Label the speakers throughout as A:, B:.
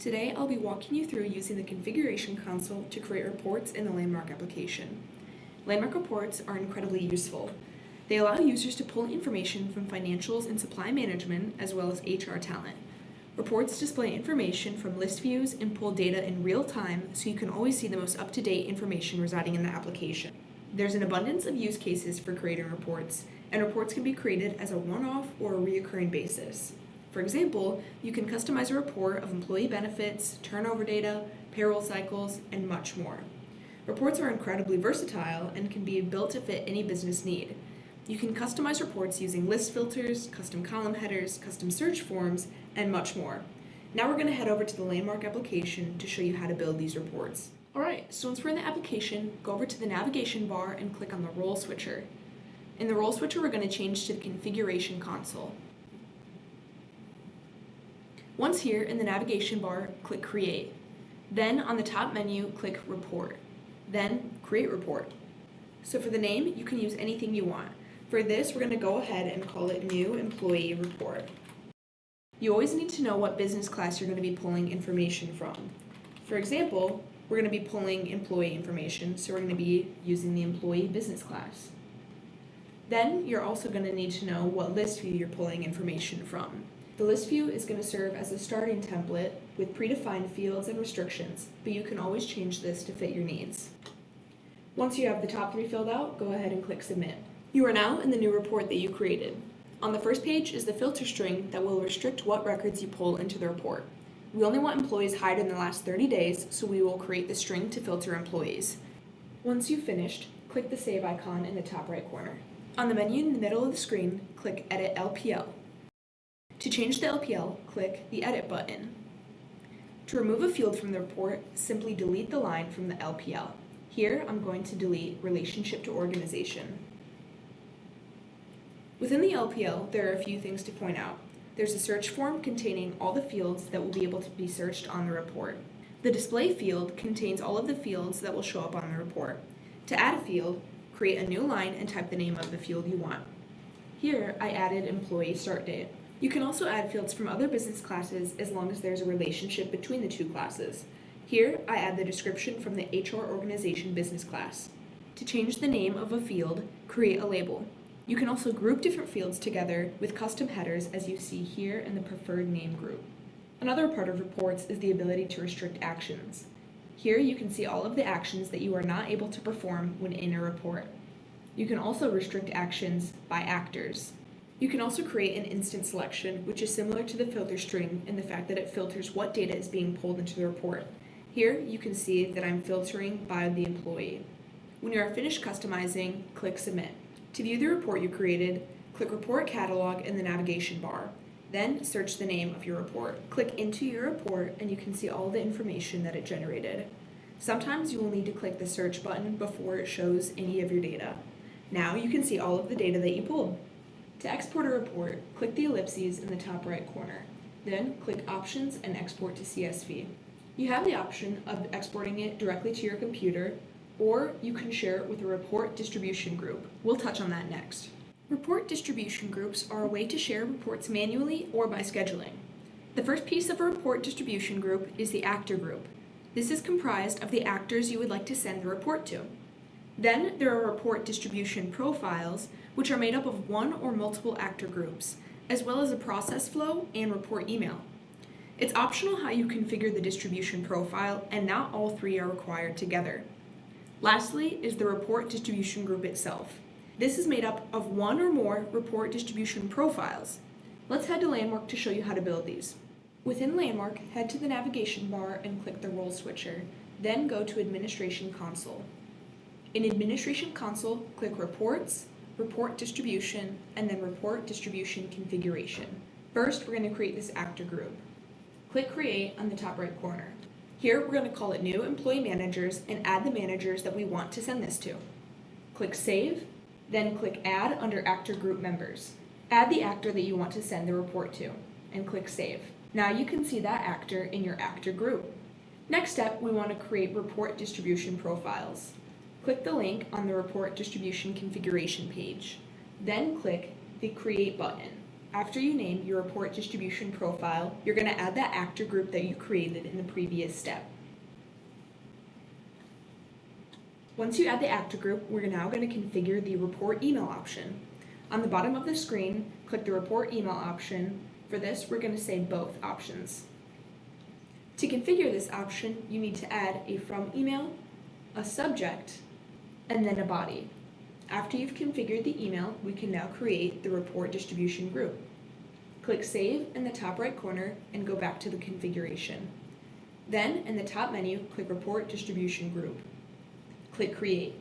A: Today, I'll be walking you through using the configuration console to create reports in the Landmark application. Landmark reports are incredibly useful. They allow users to pull information from financials and supply management, as well as HR talent. Reports display information from list views and pull data in real time, so you can always see the most up-to-date information residing in the application. There's an abundance of use cases for creating reports, and reports can be created as a one-off or a recurring basis. For example, you can customize a report of employee benefits, turnover data, payroll cycles, and much more. Reports are incredibly versatile and can be built to fit any business need. You can customize reports using list filters, custom column headers, custom search forms, and much more. Now we're going to head over to the Landmark application to show you how to build these reports. Alright, so once we're in the application, go over to the navigation bar and click on the role switcher. In the role switcher, we're going to change to the configuration console. Once here, in the navigation bar, click Create. Then on the top menu, click Report. Then Create Report. So for the name, you can use anything you want. For this, we're going to go ahead and call it New Employee Report. You always need to know what business class you're going to be pulling information from. For example, we're going to be pulling employee information, so we're going to be using the employee business class. Then you're also going to need to know what list view you're pulling information from. The list view is going to serve as a starting template with predefined fields and restrictions, but you can always change this to fit your needs. Once you have the top three filled out, go ahead and click Submit. You are now in the new report that you created. On the first page is the filter string that will restrict what records you pull into the report. We only want employees hired in the last 30 days, so we will create the string to filter employees. Once you've finished, click the Save icon in the top right corner. On the menu in the middle of the screen, click Edit LPL. To change the LPL, click the Edit button. To remove a field from the report, simply delete the line from the LPL. Here, I'm going to delete Relationship to Organization. Within the LPL, there are a few things to point out. There's a search form containing all the fields that will be able to be searched on the report. The Display field contains all of the fields that will show up on the report. To add a field, create a new line and type the name of the field you want. Here, I added Employee Start Date. You can also add fields from other business classes as long as there's a relationship between the two classes. Here, I add the description from the HR Organization business class. To change the name of a field, create a label. You can also group different fields together with custom headers as you see here in the preferred name group. Another part of reports is the ability to restrict actions. Here you can see all of the actions that you are not able to perform when in a report. You can also restrict actions by actors. You can also create an instant selection, which is similar to the filter string in the fact that it filters what data is being pulled into the report. Here, you can see that I'm filtering by the employee. When you are finished customizing, click Submit. To view the report you created, click Report Catalog in the navigation bar. Then, search the name of your report. Click into your report and you can see all the information that it generated. Sometimes you will need to click the Search button before it shows any of your data. Now you can see all of the data that you pulled. To export a report, click the ellipses in the top right corner. Then click Options and Export to CSV. You have the option of exporting it directly to your computer, or you can share it with a report distribution group. We'll touch on that next. Report distribution groups are a way to share reports manually or by scheduling. The first piece of a report distribution group is the actor group. This is comprised of the actors you would like to send the report to. Then there are report distribution profiles, which are made up of one or multiple actor groups, as well as a process flow and report email. It's optional how you configure the distribution profile, and not all three are required together. Lastly is the report distribution group itself. This is made up of one or more report distribution profiles. Let's head to Landmark to show you how to build these. Within Landmark, head to the navigation bar and click the role switcher, then go to Administration Console. In Administration Console, click Reports, Report Distribution, and then Report Distribution Configuration. First, we're going to create this actor group. Click Create on the top right corner. Here, we're going to call it New Employee Managers and add the managers that we want to send this to. Click Save, then click Add under Actor Group Members. Add the actor that you want to send the report to, and click Save. Now you can see that actor in your actor group. Next step, we want to create report distribution profiles. Click the link on the report distribution configuration page. Then click the Create button. after you name your report distribution profile, you're going to add that actor group that you created in the previous step. Once you add the actor group, we're now going to configure the report email option. On the bottom of the screen, click the report email option. For this, we're going to say both options. To configure this option, you need to add a from email, a subject, and then a body. After you've configured the email, we can now create the report distribution group. Click Save in the top right corner and go back to the configuration. Then, in the top menu, click Report Distribution Group. Click Create.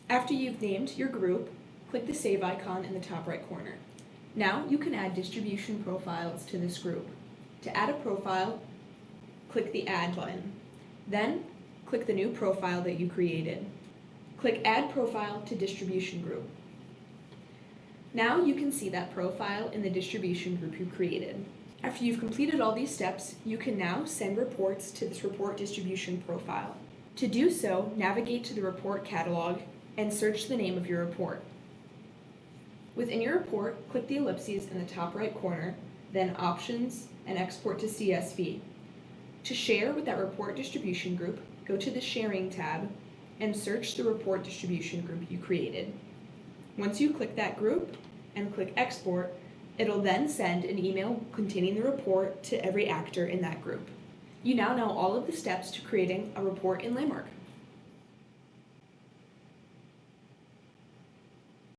A: After you've named your group, click the Save icon in the top right corner. Now you can add distribution profiles to this group. To add a profile, click the Add button. Then, click the new profile that you created. Click Add Profile to Distribution Group. Now you can see that profile in the distribution group you created. After you've completed all these steps, you can now send reports to this report distribution profile. To do so, navigate to the report catalog and search the name of your report. Within your report, click the ellipses in the top right corner, then Options and Export to CSV. To share with that report distribution group, go to the Sharing tab and search the report distribution group you created. Once you click that group and click Export, it'll then send an email containing the report to every actor in that group. You now know all of the steps to creating a report in Landmark.